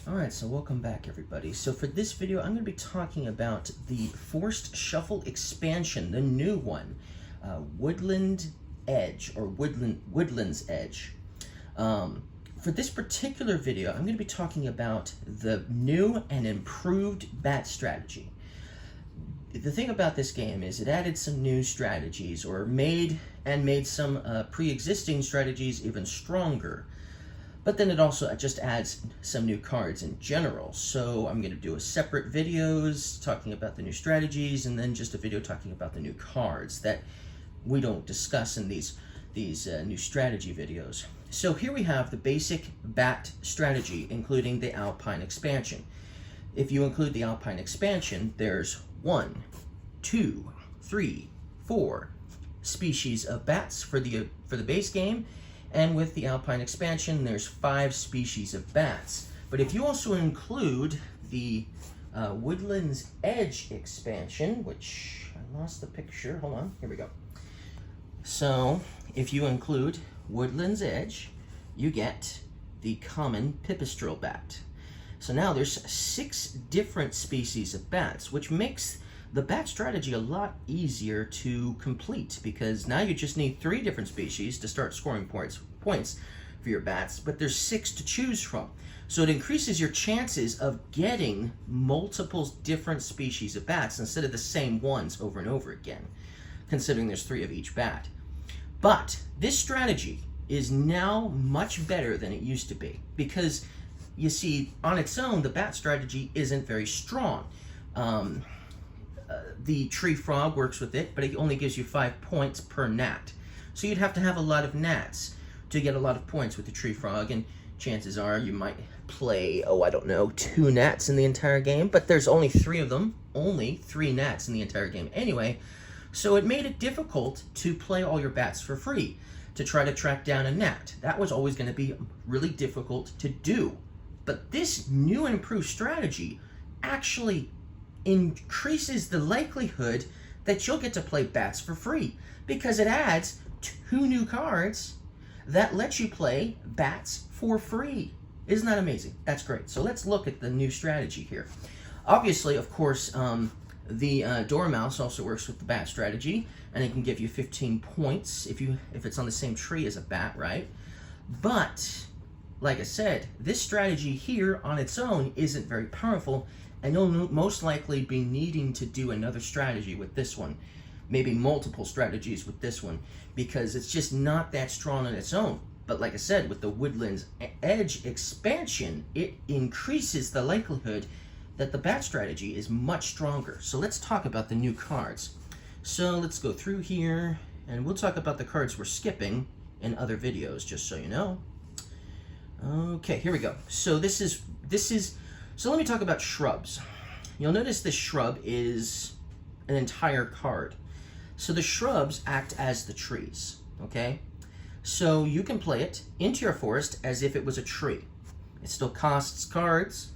Alright, so welcome back everybody. So for this video, I'm going to be talking about the Forced Shuffle expansion, the new one, Woodland Edge, or Woodland's Edge. For this particular video, I'm going to be talking about the new and improved bat strategy. The thing about this game is it added some new strategies, or made some pre-existing strategies even stronger. But then it also just adds some new cards in general. So I'm going to do a separate videos talking about the new strategies, and then just a video talking about the new cards that we don't discuss in these new strategy videos. So here we have the basic bat strategy, including the Alpine expansion. If you include the Alpine expansion, there's 1, 2, 3, 4 species of bats for the base game. And with the Alpine expansion, there's 5 species of bats. But if you also include the Woodland's Edge expansion, which I lost the picture, hold on, here we go. So if you include Woodland's Edge, you get the common pipistrelle bat. So now there's 6 different species of bats, which makes the bat strategy a lot easier to complete, because now you just need 3 different species to start scoring points for your bats, but there's 6 to choose from. So it increases your chances of getting multiple different species of bats instead of the same ones over and over again, considering there's 3 of each bat. But this strategy is now much better than it used to be, because you see, on its own, the bat strategy isn't very strong. The tree frog works with it, but it only gives you 5 points per gnat. So you'd have to have a lot of gnats to get a lot of points with the tree frog, and chances are you might play, 2 gnats in the entire game, but there's only 3 of them, only 3 gnats in the entire game anyway, so it made it difficult to play all your bats for free, to try to track down a gnat. That was always going to be really difficult to do. But this new and improved strategy actually increases the likelihood that you'll get to play bats for free, because it adds 2 new cards that let you play bats for free. Isn't that amazing? That's great. So let's look at the new strategy here. Obviously, of course, the dormouse also works with the bat strategy, and it can give you 15 points if it's on the same tree as a bat, right? But like I said, this strategy here on its own isn't very powerful, and you'll most likely be needing to do another strategy with this one, maybe multiple strategies with this one, because it's just not that strong on its own. But like I said, with the Woodland's Edge expansion, it increases the likelihood that the bat strategy is much stronger. So let's talk about the new cards. So let's go through here, and we'll talk about the cards we're skipping in other videos, just so you know. Okay, here we go. So so let me talk about shrubs. You'll notice this shrub is an entire card. So the shrubs act as the trees, okay? So you can play it into your forest as if it was a tree. It still costs cards,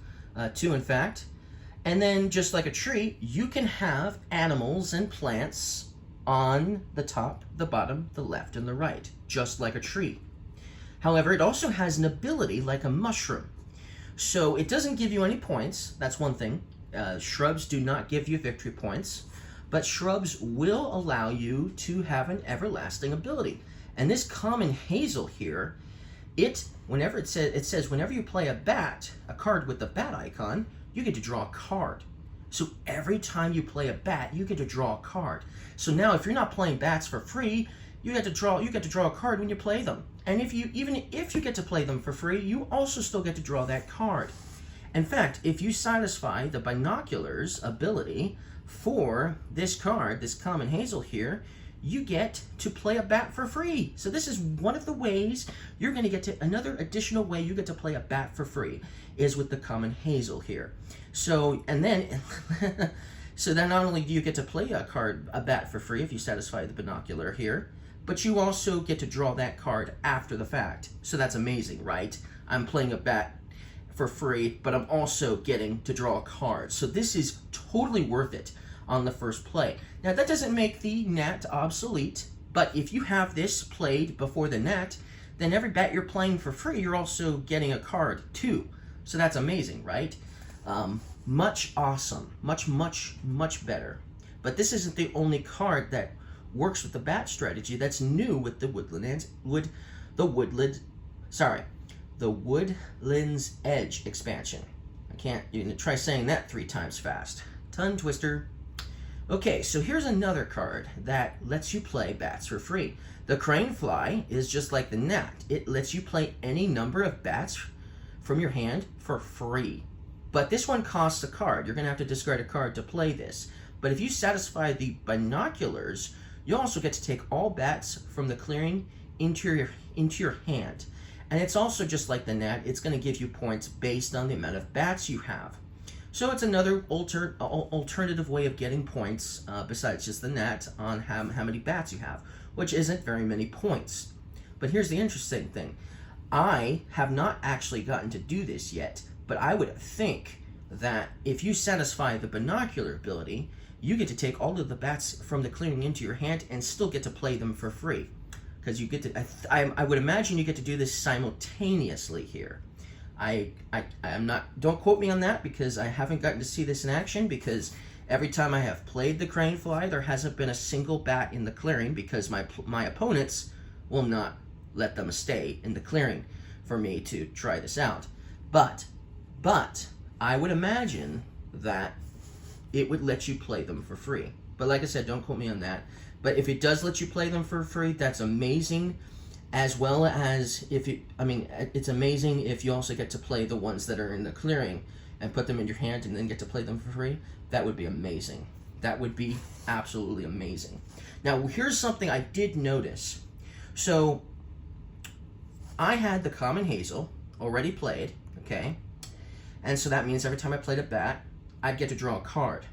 2 in fact. And then just like a tree, you can have animals and plants on the top, the bottom, the left, and the right, just like a tree. However, it also has an ability like a mushroom. So it doesn't give you any points, that's one thing. Shrubs do not give you victory points, but shrubs will allow you to have an everlasting ability. And this common hazel here, whenever it says whenever you play a card with the bat icon, you get to draw a card. So every time you play a bat, you get to draw a card. So now if you're not playing bats for free, you get to draw a card when you play them. And even if you get to play them for free, you also still get to draw that card. In fact, if you satisfy the binoculars ability for this card, this common hazel here, you get to play a bat for free. So this is one of the ways you're going to get to, another additional way you get to play a bat for free is with the common hazel here. So, and then, so then not only do you get to play a bat for free if you satisfy the binocular here, but you also get to draw that card after the fact. So that's amazing, right? I'm playing a bat for free, but I'm also getting to draw a card. So this is totally worth it on the first play. Now that doesn't make the gnat obsolete, but if you have this played before the gnat, then every bat you're playing for free, you're also getting a card too. So that's amazing, right? Much awesome. Much better. But this isn't the only card that works with the bat strategy that's new with the Woodland's Edge expansion. You can try saying that 3 times fast. Tongue twister. Okay, so here's another card that lets you play bats for free. The crane fly is just like the gnat. It lets you play any number of bats from your hand for free. But this one costs a card. You're going to have to discard a card to play this. But if you satisfy the binoculars, you also get to take all bats from the clearing into your hand. And it's also just like the gnat. It's going to give you points based on the amount of bats you have. So it's another alternative way of getting points besides just the gnat on how many bats you have, which isn't very many points. But here's the interesting thing. I have not actually gotten to do this yet, but I would think that if you satisfy the binocular ability, you get to take all of the bats from the clearing into your hand and still get to play them for free. Because you get to, I would imagine you get to do this simultaneously here. I'm not, don't quote me on that because I haven't gotten to see this in action, because every time I have played the crane fly, there hasn't been a single bat in the clearing because my opponents will not let them stay in the clearing for me to try this out. But I would imagine that it would let you play them for free. But like I said, don't quote me on that. But if it does let you play them for free, that's amazing. As well as it's amazing if you also get to play the ones that are in the clearing and put them in your hand and then get to play them for free. That would be amazing. That would be absolutely amazing. Now, here's something I did notice. So, I had the common hazel already played, okay? And so that means every time I played a bat, I'd get to draw a card.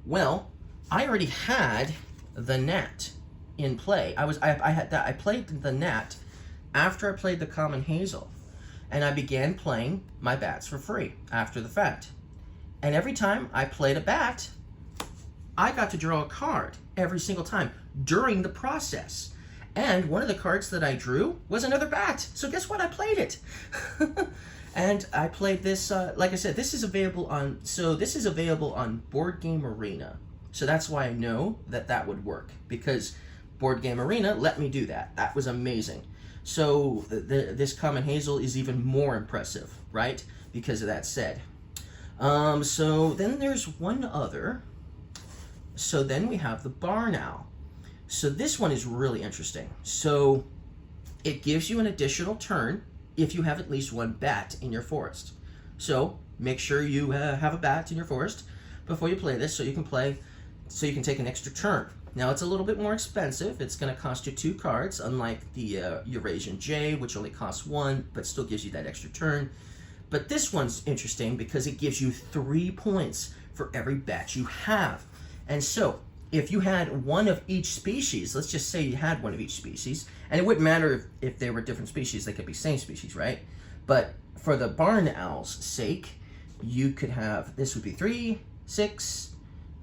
Well, I already had the gnat in play. I played the gnat after I played the common hazel, and I began playing my bats for free after the fact. And every time I played a bat, I got to draw a card every single time during the process. And one of the cards that I drew was another bat. So guess what? I played it. And I played this, like I said, this is available on Board Game Arena. So that's why I know that would work, because Board Game Arena let me do that. That was amazing. So this common hazel is even more impressive, right? Because of that said. So then there's one other. So then we have the barn owl. So this one is really interesting. So it gives you an additional turn if you have at least one bat in your forest. So make sure you have a bat in your forest before you play this, so you can take an extra turn. Now it's a little bit more expensive. It's going to cost you 2 cards, unlike the Eurasian Jay, which only costs 1, but still gives you that extra turn. But this one's interesting because it gives you 3 points for every bat you have. And so, if you had one of each species, let's just say you had one of each species, and it wouldn't matter if they were different species, they could be same species, right? But for the barn owl's sake, you could have, this would be 3, 6,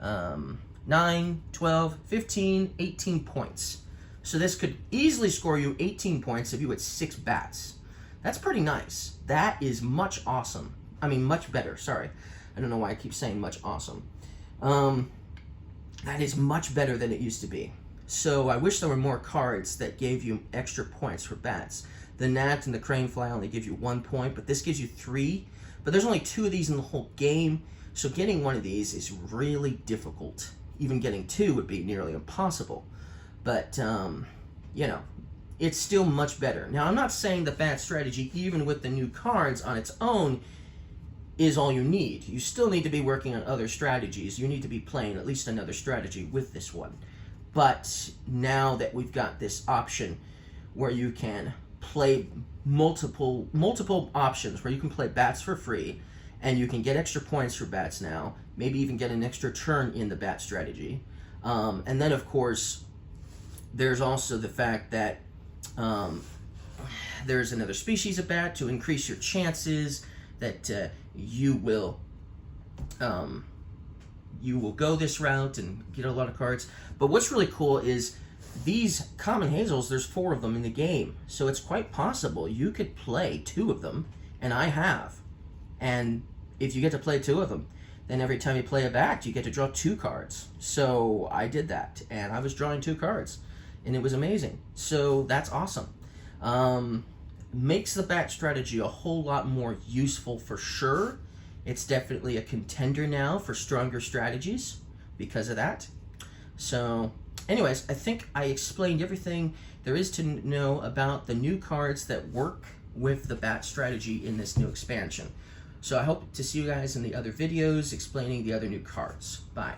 9, 12, 15, 18 points. So this could easily score you 18 points if you had 6 bats. That's pretty nice. That is much better, sorry. I don't know why I keep saying much awesome. That is much better than it used to be. So I wish there were more cards that gave you extra points for bats. The gnat and the crane fly only give you 1 point, but this gives you 3. But there's only 2 of these in the whole game, so getting one of these is really difficult. Even getting 2 would be nearly impossible. But, it's still much better. Now, I'm not saying the bat strategy, even with the new cards on its own, is all you need. You still need to be working on other strategies. You need to be playing at least another strategy with this one. But now that we've got this option where you can play multiple options, where you can play bats for free, and you can get extra points for bats now, maybe even get an extra turn in the bat strategy. And then, of course, there's also the fact that there's another species of bat to increase your chances that you will go this route and get a lot of cards. But what's really cool is these common hazels, there's 4 of them in the game. So it's quite possible you could play 2 of them, and I have. And if you get to play 2 of them, then every time you play a bat, you get to draw 2 cards. So I did that, and I was drawing 2 cards, and it was amazing. So that's awesome. Makes the bat strategy a whole lot more useful for sure. It's definitely a contender now for stronger strategies because of that. So anyways, I think I explained everything there is to know about the new cards that work with the bat strategy in this new expansion. So I hope to see you guys in the other videos explaining the other new cards. Bye.